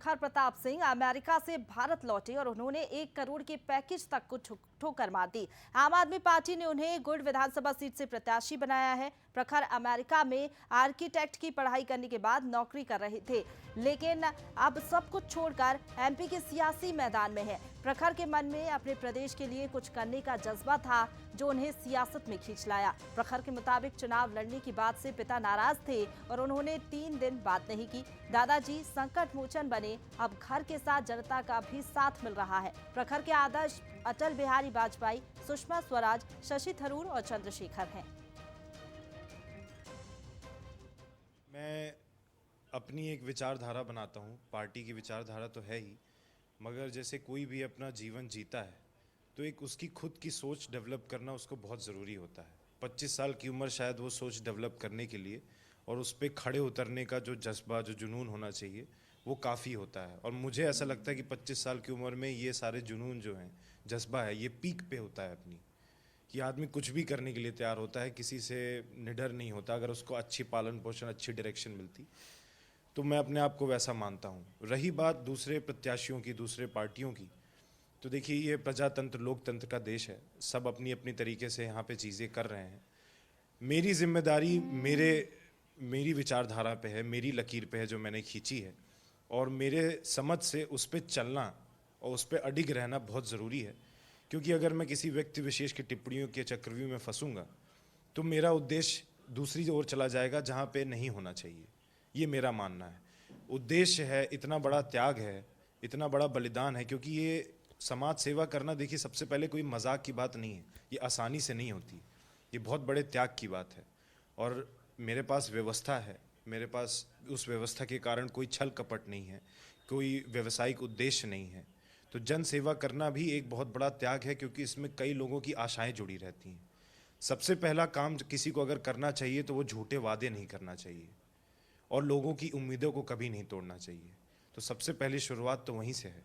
प्रखर प्रताप सिंह अमेरिका से भारत लौटे और उन्होंने 1 करोड़ के पैकेज तक को ठोकर मार दी। आम आदमी पार्टी ने उन्हें गुड़ विधानसभा सीट से प्रत्याशी बनाया है। प्रखर अमेरिका में आर्किटेक्ट की पढ़ाई करने के बाद नौकरी कर रहे थे, लेकिन अब सब कुछ छोड़कर एमपी के सियासी मैदान में है। प्रखर के मन में अपने प्रदेश के लिए कुछ करने का जज्बा था, जो उन्हें सियासत में खींच लाया। प्रखर के मुताबिक चुनाव लड़ने की बात से पिता नाराज थे और उन्होंने 3 दिन बात नहीं की। दादाजी संकट मोचन बने, अब घर के साथ जनता का भी साथ मिल रहा है। प्रखर के आदर्श अटल बिहारी वाजपेयी, सुषमा स्वराज, शशि थरूर और चंद्रशेखर हैं। मैं अपनी एक विचारधारा बनाता हूँ। पार्टी की विचारधारा तो है ही, मगर जैसे कोई भी अपना जीवन जीता है तो एक उसकी खुद की सोच डेवलप करना उसको बहुत ज़रूरी होता है। 25 साल की उम्र शायद वो सोच डेवलप करने के लिए और उस पर खड़े उतरने का जो जज्बा, जो जुनून होना चाहिए, वो काफ़ी होता है। और मुझे ऐसा लगता है कि 25 साल की उम्र में ये सारे जुनून जो हैं, जज्बा है, ये पीक पे होता है अपनी, कि आदमी कुछ भी करने के लिए तैयार होता है, किसी से निडर नहीं होता अगर उसको अच्छी पालन पोषण, अच्छी डायरेक्शन मिलती। तो मैं अपने आप को वैसा मानता हूँ। रही बात दूसरे प्रत्याशियों की, दूसरे पार्टियों की, तो देखिए ये प्रजातंत्र, लोकतंत्र का देश है। सब अपनी अपनी तरीके से यहाँ पे चीज़ें कर रहे हैं। मेरी जिम्मेदारी मेरी विचारधारा पे है, मेरी लकीर पे है जो मैंने खींची है, और मेरे समझ से उस पर चलना और उस पर अडिग रहना बहुत ज़रूरी है। क्योंकि अगर मैं किसी व्यक्ति विशेष की टिप्पणियों के चक्रव्यूह में फंसूंगा तो मेरा उद्देश्य दूसरी ओर चला जाएगा जहाँ पे नहीं होना चाहिए। ये मेरा मानना है। उद्देश्य है, इतना बड़ा त्याग है, इतना बड़ा बलिदान है, क्योंकि ये समाज सेवा करना, देखिए, सबसे पहले कोई मजाक की बात नहीं है। ये आसानी से नहीं होती, ये बहुत बड़े त्याग की बात है। और मेरे पास व्यवस्था है, मेरे पास उस व्यवस्था के कारण कोई छल कपट नहीं है, कोई व्यवसायिक उद्देश्य नहीं है। तो जन सेवा करना भी एक बहुत बड़ा त्याग है, क्योंकि इसमें कई लोगों की आशाएं जुड़ी रहती हैं। सबसे पहला काम किसी को अगर करना चाहिए तो वो झूठे वादे नहीं करना चाहिए और लोगों की उम्मीदों को कभी नहीं तोड़ना चाहिए। तो सबसे पहली शुरुआत तो वहीं से है।